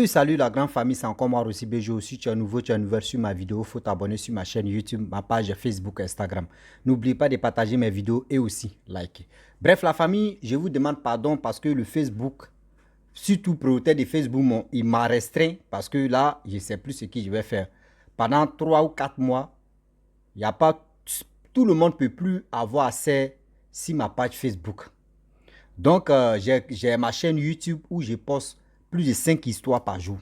Salut la grande famille, c'est encore moi Rossi BG. Si tu es nouveau, tu es nouveau sur ma vidéo, il faut t'abonner sur ma chaîne YouTube, ma page Facebook, Instagram. N'oublie pas de partager mes vidéos et aussi liker. Bref, la famille, je vous demande pardon parce que le Facebook, surtout propriétaire de Facebook, il m'a restreint parce que là, je ne sais plus ce que je vais faire. Pendant 3 ou 4 mois, il n'y a pas, tout le monde ne peut plus avoir accès sur ma page Facebook. Donc, j'ai ma chaîne YouTube où je poste plus de 5 histoires par jour.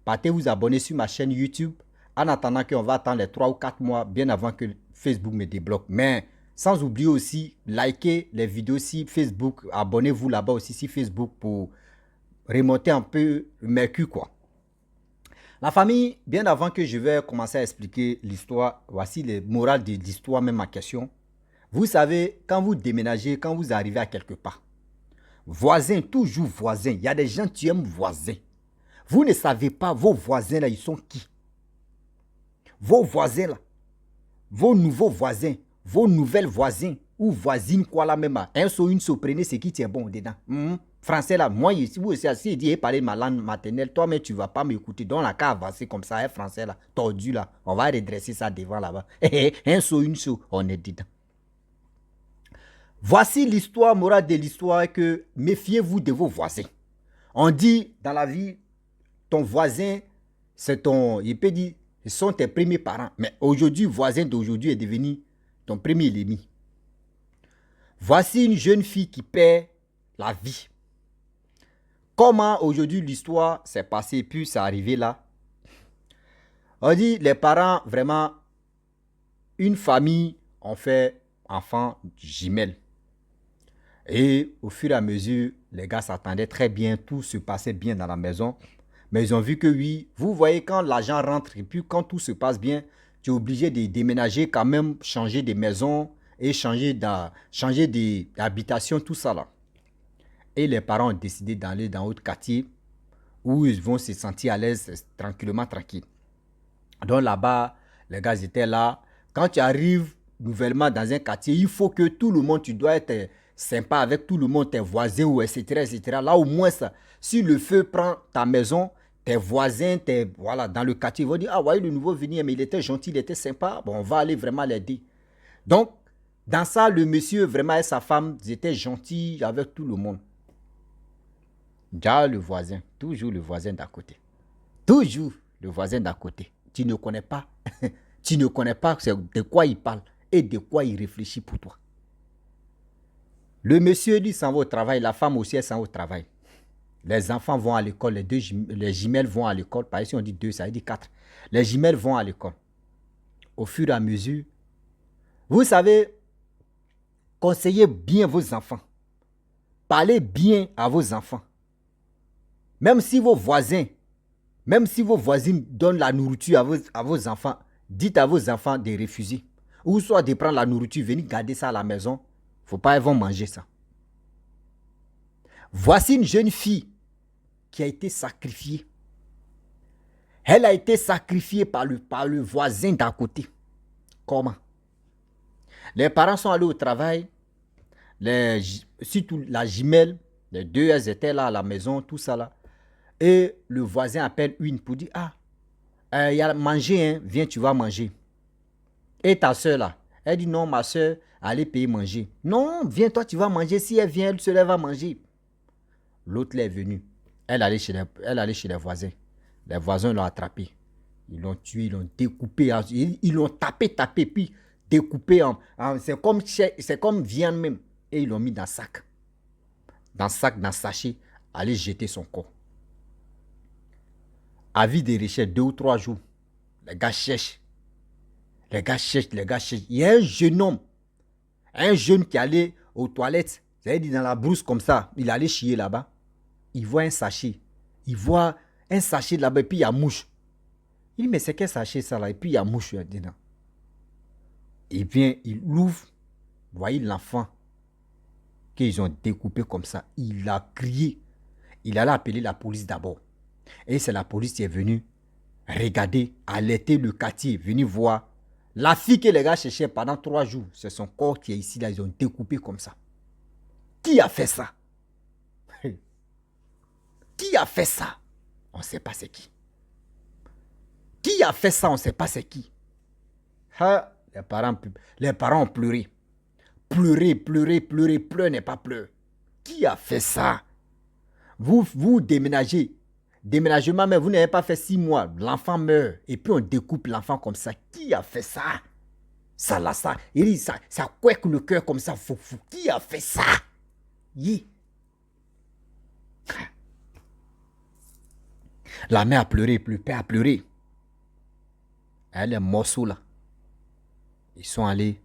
Partez vous abonner sur ma chaîne YouTube en attendant qu'on va attendre les 3 ou 4 mois bien avant que Facebook me débloque. Mais sans oublier aussi, likez les vidéos sur Facebook. Abonnez-vous là-bas aussi sur Facebook pour remonter un peu le mercure, quoi. La famille, bien avant que je vais commencer à expliquer l'histoire, voici les morales de l'histoire, même ma question. Vous savez, quand vous déménagez, quand vous arrivez à quelque part, voisin, toujours voisin. Il y a des gens qui aiment voisin. Vous ne savez pas, vos voisins là, ils sont qui? Vos voisins là, vos nouveaux voisins, vos nouvelles voisins ou voisines, quoi là même. Un saut, une saut, prenez ce qui tient bon dedans. Français là, moi, si vous aussi, si dit parler ma langue maternelle, toi, mais tu ne vas pas m'écouter. Dans la cas avancée comme ça, un français là, tordu là, on va redresser ça devant là-bas. Un saut, une saut, on est dedans. Voici l'histoire morale de l'histoire que méfiez-vous de vos voisins. On dit dans la vie, ton voisin, c'est ton, il peut dire, ce sont tes premiers parents. Mais aujourd'hui, voisin d'aujourd'hui est devenu ton premier ennemi. Voici une jeune fille qui perd la vie. Comment aujourd'hui l'histoire s'est passée, puis c'est arrivé là. On dit, les parents, vraiment, une famille ont fait enfant jumelles. Et au fur et à mesure, les gars s'attendaient très bien, tout se passait bien dans la maison. Mais ils ont vu que oui, vous voyez quand l'argent rentre et puis quand tout se passe bien, tu es obligé de déménager quand même, changer de maison et changer d'habitation, tout ça là. Et les parents ont décidé d'aller dans un autre quartier où ils vont se sentir à l'aise, tranquillement, tranquille. Donc là-bas, les gars étaient là. Quand tu arrives nouvellement dans un quartier, il faut que tout le monde, tu dois être sympa avec tout le monde, tes voisins, ou etc., etc. Là, au moins, ça, si le feu prend ta maison, tes voisins, voilà, dans le quartier, ils vont dire, ah ouais, le nouveau venu, mais il était gentil, il était sympa. Bon, on va aller vraiment l'aider. Donc, dans ça, le monsieur, vraiment, et sa femme, ils étaient gentils avec tout le monde. Déjà, le voisin, toujours le voisin d'à côté. Toujours le voisin d'à côté. Tu ne connais pas. Tu ne connais pas de quoi il parle et de quoi il réfléchit pour toi. Le monsieur, lui, s'en va au travail. La femme aussi, elle s'en va au travail. Les enfants vont à l'école. Les jumelles vont à l'école. Par ici, on dit 2, ça veut dire 4. Les jumelles vont à l'école. Au fur et à mesure, vous savez, conseillez bien vos enfants. Parlez bien à vos enfants. Même si vos voisines donnent la nourriture à vos enfants, dites à vos enfants de refuser. Ou soit de prendre la nourriture, venir garder ça à la maison. Il ne faut pas qu'ils vont manger ça. Voici une jeune fille qui a été sacrifiée. Elle a été sacrifiée par le voisin d'à côté. Comment? Les parents sont allés au travail. Surtout la jumelle, les deux, elles étaient là à la maison, tout ça là. Et le voisin appelle une pour dire, ah, il y a manger, hein, viens, tu vas manger. Et ta soeur là, elle dit non, ma soeur, allez payer manger. Non, viens, toi, tu vas manger. Si elle vient, elle se lève à manger. L'autre est venue. Elle allait chez les voisins. Les voisins l'ont attrapé. Ils l'ont tué, ils l'ont découpé. Ils l'ont tapé, puis découpé. C'est comme viande même. Et ils l'ont mis dans le sac. Dans sachet, aller jeter son corps. Avis de recherche, 2 ou 3 jours. Les gars cherchent. Les gars cherchent. Il y a un jeune homme. Un jeune qui allait aux toilettes. C'est-à-dire dans la brousse comme ça. Il allait chier là-bas. Il voit un sachet. Il voit un sachet là-bas et puis il y a mouche. Il dit mais c'est quel sachet ça là? Et puis il y a mouche dedans. Il vient, il l'ouvre. Vous voyez l'enfant qu'ils ont découpé comme ça. Il a crié. Il allait appeler la police d'abord. Et c'est la police qui est venue regarder, alerter le quartier, venir voir. La fille que les gars cherchaient pendant 3 jours, c'est son corps qui est ici, là, ils ont découpé comme ça. Qui a fait ça? Qui a fait ça? On ne sait pas c'est qui. Qui a fait ça, on ne sait pas c'est qui. Ha, les parents ont pleuré. Pleurer n'est pas pleurer. Qui a fait ça? Vous déménagez. Déménagement, mais vous n'avez pas fait 6 mois. L'enfant meurt. Et puis on découpe l'enfant comme ça. Qui a fait ça? Ça là, ça. Il dit ça couette le cœur comme ça. Fou. Qui a fait ça? Yi. La mère a pleuré, le père a pleuré. Elle est morceaux là. Ils sont allés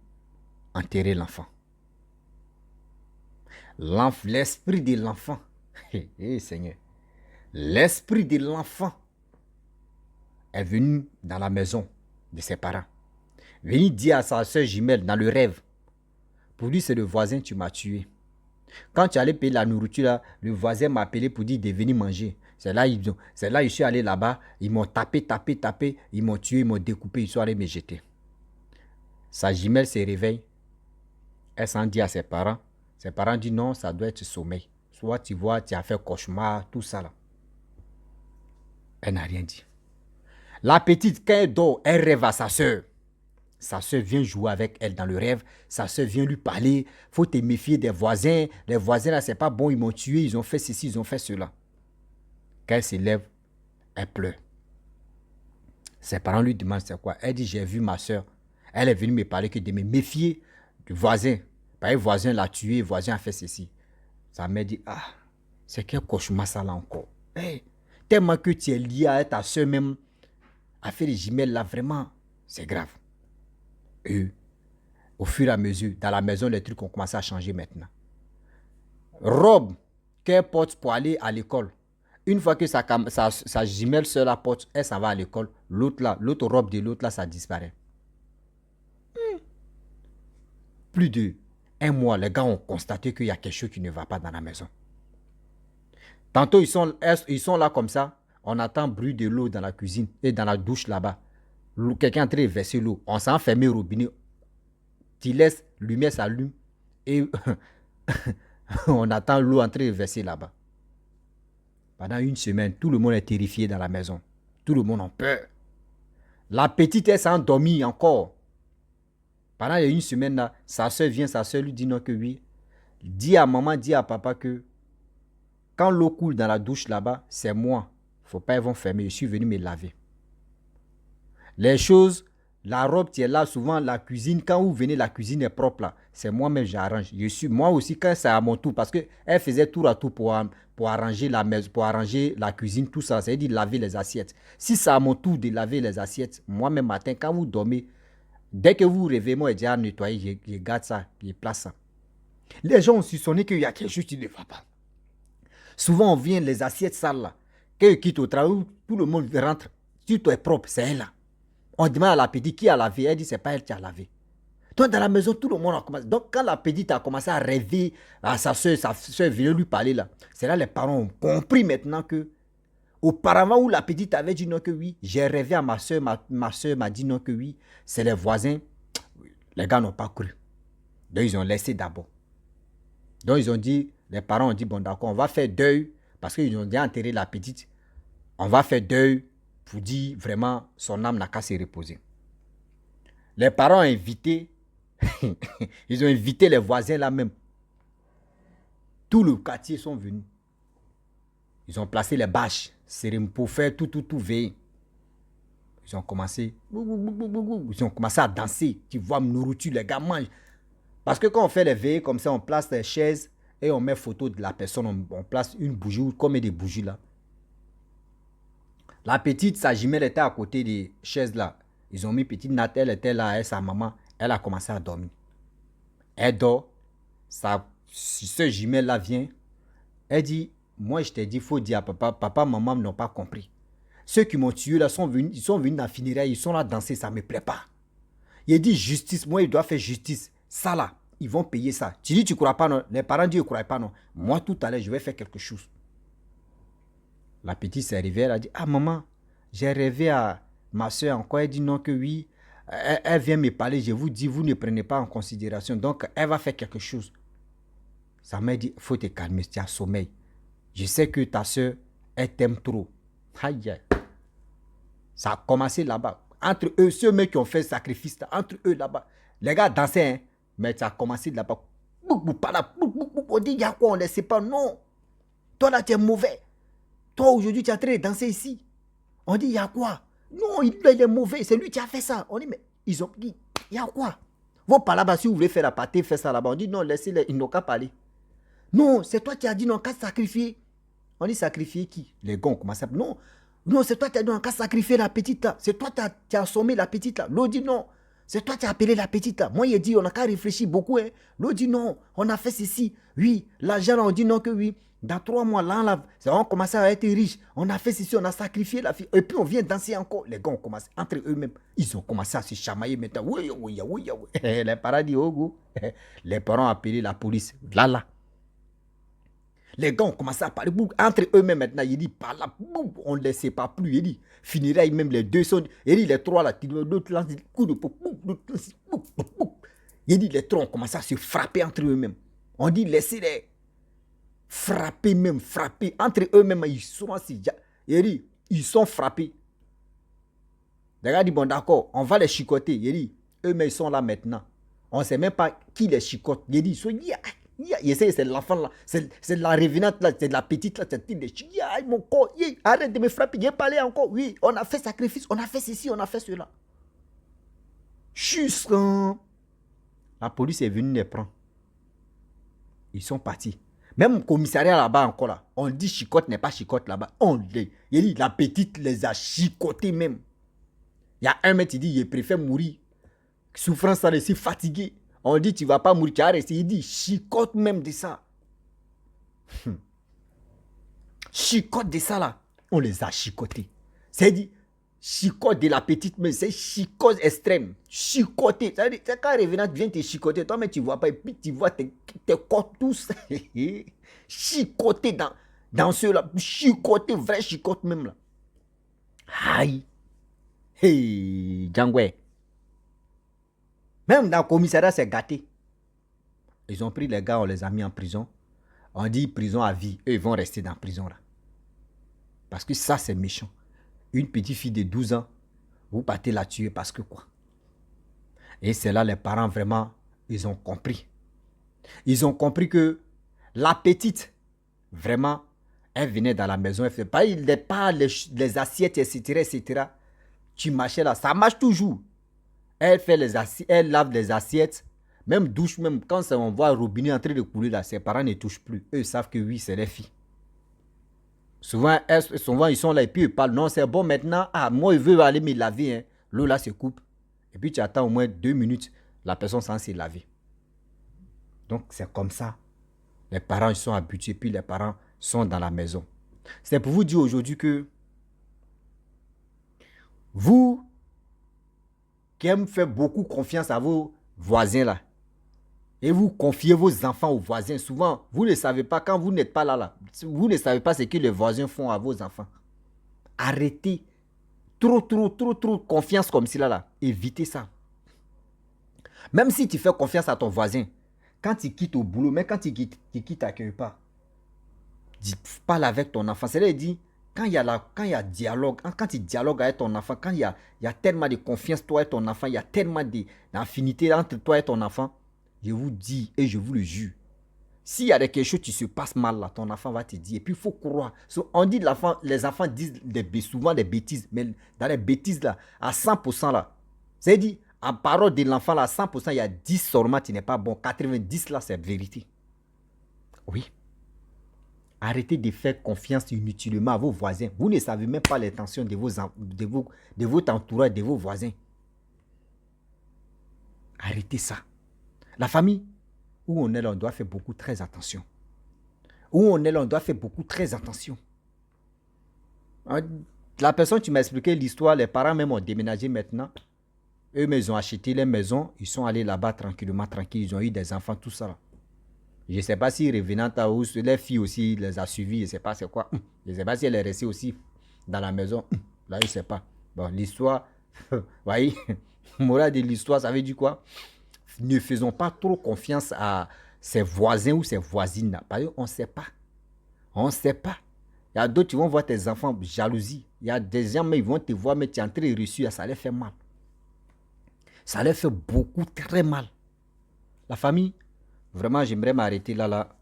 enterrer l'enfant. L'esprit de l'enfant. Seigneur. L'esprit de l'enfant est venu dans la maison de ses parents. Venu dire à sa soeur jumelle dans le rêve. Pour lui, c'est le voisin, tu m'as tué. Quand tu allais payer la nourriture, là, le voisin m'a appelé pour dire de venir manger. C'est là, je suis allé là-bas. Ils m'ont tapé. Ils m'ont tué, ils m'ont découpé. Ils sont allés me jeter. Sa jumelle se réveille. Elle s'en dit à ses parents. Ses parents disent non, ça doit être sommeil. Soit tu vois, tu as fait cauchemar, tout ça là. Elle n'a rien dit. La petite, quand elle dort, elle rêve à sa soeur. Sa soeur vient jouer avec elle dans le rêve. Sa soeur vient lui parler. Faut te méfier des voisins. Les voisins là, c'est pas bon, ils m'ont tué, ils ont fait ceci, ils ont fait cela. Quand elle se lève, elle pleure. Ses parents lui demandent c'est quoi. Elle dit j'ai vu ma soeur. Elle est venue me parler que de me méfier du voisin. Parce que le voisin l'a tué, le voisin a fait ceci. Sa mère dit ah, c'est quel cauchemar ça là encore. Hey, tellement que tu es lié à ta soeur même, à faire les jumelles là, vraiment, c'est grave. Et au fur et à mesure, dans la maison, les trucs ont commencé à changer maintenant. Robe qu'elle porte pour aller à l'école. Une fois que sa jumelle seule la porte, elle s'en va à l'école. L'autre robe de l'autre là, ça disparaît. Plus de 1 mois, les gars ont constaté qu'il y a quelque chose qui ne va pas dans la maison. Tantôt, ils sont là comme ça. On entend bruit de l'eau dans la cuisine et dans la douche là-bas. Quelqu'un est en train de verser l'eau. On s'est enfermé au robinet. Tu laisses, lumière s'allume et on attend l'eau en train de verser là-bas. Pendant 1 semaine, tout le monde est terrifié dans la maison. Tout le monde a peur. La petite, elle s'est endormie encore. Pendant 1 semaine, là, sa soeur vient, sa soeur lui dit non que oui. Dis à maman, dis à papa que quand l'eau coule dans la douche là-bas, c'est moi. Faut pas, ils vont fermer. Je suis venu me laver. Les choses, la robe qui est là, souvent la cuisine, quand vous venez, la cuisine est propre là. C'est moi-même, j'arrange. Moi aussi, quand c'est à mon tour, parce qu'elle faisait tour à tour pour arranger la maison, pour arranger la cuisine, tout ça, c'est-à-dire laver les assiettes. Si c'est à mon tour de laver les assiettes, moi-même matin, quand vous dormez, dès que vous vous réveillez, moi, je dis à nettoyer, je garde ça, je place ça. Les gens ont soupçonné qu'il y a quelque chose qui ne va pas. Souvent, on vient les assiettes sales là. Quand ils quittent au travail, tout le monde rentre. Si tout est propre, c'est elle là. On demande à la petite qui a lavé. Elle dit c'est pas elle qui a lavé. Donc dans la maison, tout le monde a commencé. Donc quand la petite a commencé à rêver à sa soeur venait lui parler là. C'est là les parents ont compris maintenant que auparavant où la petite avait dit non que oui, j'ai rêvé à ma soeur, ma soeur m'a dit non que oui, c'est les voisins. Les gars n'ont pas cru. Donc ils ont laissé d'abord. Donc ils ont dit, les parents ont dit bon d'accord, on va faire deuil parce qu'ils ont déjà enterré la petite. On va faire deuil pour dire vraiment son âme n'a qu'à se reposer. Les parents ont invité, ils ont invité les voisins là même. Tout le quartier sont venus. Ils ont placé les bâches pour faire tout veiller. Ils ont commencé à danser. Tu vois, nourriture, les gars mangent. Parce que quand on fait les veillées comme ça, on place les chaises et on met photo de la personne. On place une bougie, comme des bougies là. La petite, sa jumelle était à côté des chaises là. Ils ont mis petite Nat, elle était là, et sa maman, elle a commencé à dormir. Elle dort, sa jumelle là vient. Elle dit, moi je t'ai dit, il faut dire à papa, maman n'ont pas compris. Ceux qui m'ont tué là ils sont venus dans la funéraille, ils sont là danser, ça ne me plaît pas. Il dit justice, moi il doit faire justice. Ça là, ils vont payer ça. Tu dis tu ne crois pas non? Les parents disent ils ne croient pas non. Moi tout à l'heure, je vais faire quelque chose. La petite s'est réveillée, elle a dit, ah maman, j'ai rêvé à ma soeur encore. Elle dit non que oui. Elle vient me parler, je vous dis, vous ne prenez pas en considération. Donc, elle va faire quelque chose. Sa mère dit, il faut te calmer, tu as sommeil. Je sais que ta soeur, elle t'aime trop. Aïe, aïe. Ça a commencé là-bas. Entre eux, ceux qui ont fait le sacrifice, entre eux là-bas. Les gars dansaient, hein, mais ça a commencé là-bas. On dit, il y a quoi, on ne le sait pas. Non. Toi là, tu es mauvais. Toi aujourd'hui, tu es en train de danser ici. On dit, il y a quoi? Non, il est mauvais. C'est lui qui a fait ça. On dit, mais ils ont dit, il y a quoi? Vous pas là-bas, si vous voulez faire la pâté, faites ça là-bas. On dit, non, laissez-les, ils n'ont qu'à parler. Non, c'est toi qui as dit, non, qu'à sacrifier. On dit, sacrifier qui? Les gars ont commencé à... Non, non, c'est toi qui as dit, non, qu'à sacrifier la petite là. C'est toi qui as assommé la petite là. L'autre dit, non, c'est toi qui as appelé la petite là. Moi, il a dit, on n'a qu'à réfléchir beaucoup. Hein. L'autre dit, non, on a fait ceci. Oui, l'argent là, on dit non que oui. Dans 3 mois, là, on commence à être riche. On a fait ceci, on a sacrifié la fille. Et puis, on vient danser encore. Les gars ont commencé, entre eux-mêmes, ils ont commencé à se chamailler maintenant. Oui, oui, oui, oui. Les parents disent, oh, go. Les parents ont appelé la police. Là. Les gars ont commencé à parler entre eux-mêmes maintenant. Il dit, par là, on ne les sait pas plus. Il dit, finirait même les deux sont. Il dit, les trois là, l'autre là, coup de il dit, les trois ont commencé à se frapper entre eux-mêmes. On dit, laissez-les frapper même, frapper. Entre eux-mêmes, ils sont assis. Il dit, ils sont frappés. Les gars disent, bon d'accord, on va les chicoter. Il dit, eux-mêmes, ils sont là maintenant. On ne sait même pas qui les chicote. Il dit, ils sont... C'est l'enfant là, c'est la revenante là, c'est la petite là, c'est mon corps, arrête de me frapper, viens parler encore. Oui, on a fait sacrifice, on a fait ceci, on a fait cela. Juste quand la police est venue les prendre, ils sont partis. Même au commissariat là-bas encore là, on dit chicote n'est pas chicote là-bas. Il dit la petite les a chicotés même. Il y a un mec qui dit il préfère mourir, souffrance ça, si fatigué. On dit, tu ne vas pas mourir, tu as resté. Il dit, chicote même de ça. Chicote de ça là. On les a chicotés. C'est dit, chicote de la petite, mais c'est chicote extrême. Chicoté. C'est quand revenant vient te chicoter, toi, mais tu ne vois pas, et puis tu vois tes corps tous. Chicoté dans ceux-là. Chicoté, vrai chicote même là. Aïe. Hey, Djangwe. Même dans le commissariat, c'est gâté. Ils ont pris les gars, on les a mis en prison. On dit prison à vie. Eux, ils vont rester dans la prison là. Parce que ça, c'est méchant. Une petite fille de 12 ans, vous partez la tuer parce que quoi? Et c'est là les parents vraiment, ils ont compris. Ils ont compris que la petite, vraiment, elle venait dans la maison, elle fait pas les assiettes, etc. Tu marchais là, ça marche toujours. Elle fait les assiettes, elle lave les assiettes, même douche, même quand on voit le robinet en train de couler là, ses parents ne touchent plus. Eux savent que oui, c'est les filles. Souvent, ils sont là et puis ils parlent. Non, c'est bon maintenant. Ah, moi, je veux aller me laver. Hein. L'eau là se coupe. Et puis tu attends au moins 2 minutes. La personne s'en s'est lavée. Donc, c'est comme ça. Les parents ils sont habitués. Puis les parents sont dans la maison. C'est pour vous dire aujourd'hui que vous qui aimez faire beaucoup confiance à vos voisins là, et vous confiez vos enfants aux voisins, souvent, vous ne savez pas, quand vous n'êtes pas là, vous ne savez pas ce que les voisins font à vos enfants. Arrêtez. Trop confiance comme cela là. Évitez ça. Même si tu fais confiance à ton voisin, quand il quitte au boulot, même quand il quitte à quelque part, parle avec ton enfant. C'est-à-dire, dit, quand il y a dialogue, quand il dialogue avec ton enfant, quand il y a tellement de confiance, toi et ton enfant, il y a tellement d'affinité entre toi et ton enfant, je vous dis et je vous le jure, s'il y a quelque chose qui se passe mal là, ton enfant va te dire. Et puis il faut croire. On dit les enfants disent souvent des bêtises, mais dans les bêtises là, à 100% là, c'est-à-dire, en parole de l'enfant là, à 100%, il y a 10 seulement qui n'est pas bon. 90 là, c'est vérité. Oui. Arrêtez de faire confiance inutilement à vos voisins. Vous ne savez même pas l'intention de votre entourage, de vos voisins. Arrêtez ça. La famille, où on est là, on doit faire beaucoup très attention. Où on est là, on doit faire beaucoup très attention. La personne, tu m'as expliqué l'histoire, les parents même ont déménagé maintenant. Eux, ils ont acheté les maisons, ils sont allés là-bas tranquillement, tranquilles, ils ont eu des enfants, tout ça. Je ne sais pas si revenant à où les filles aussi les a suivis, je ne sais pas c'est quoi. Je ne sais pas si elle est restée aussi dans la maison. Là, je ne sais pas. Bon, l'histoire, vous voyez, morale de l'histoire, ça veut dire quoi? Ne faisons pas trop confiance à ses voisins ou ses voisines. Parce qu'on ne sait pas. On ne sait pas. Il y a d'autres qui vont voir tes enfants, jalousie. Il y a des gens, mais ils vont te voir, mais tu es en train de réussir, ça leur fait mal. Ça leur fait beaucoup, très mal. La famille, vraiment, j'aimerais m'arrêter là.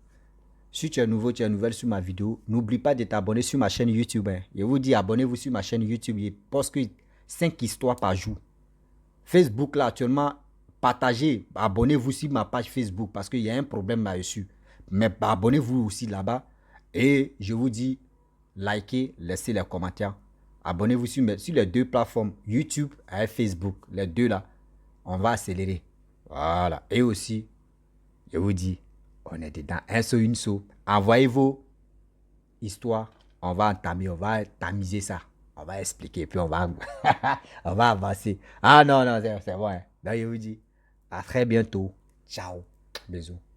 Si tu es nouveau, tu es nouvelle sur ma vidéo, n'oublie pas de t'abonner sur ma chaîne YouTube. Hein. Je vous dis, abonnez-vous sur ma chaîne YouTube. Je poste que 5 histoires par jour. Facebook, là, actuellement, partagez, abonnez-vous sur ma page Facebook parce qu'il y a un problème là-dessus. Mais abonnez-vous aussi là-bas. Et je vous dis, likez, laissez les commentaires. Abonnez-vous sur les deux plateformes, YouTube et Facebook. Les deux là, on va accélérer. Voilà. Et aussi, je vous dis, on est dedans. Un saut, une saut. Envoyez vos histoires. On va entamer, on va tamiser ça. On va expliquer, puis on va, on va avancer. Ah non, c'est bon. Hein. Donc, je vous dis, à très bientôt. Ciao. Bisous.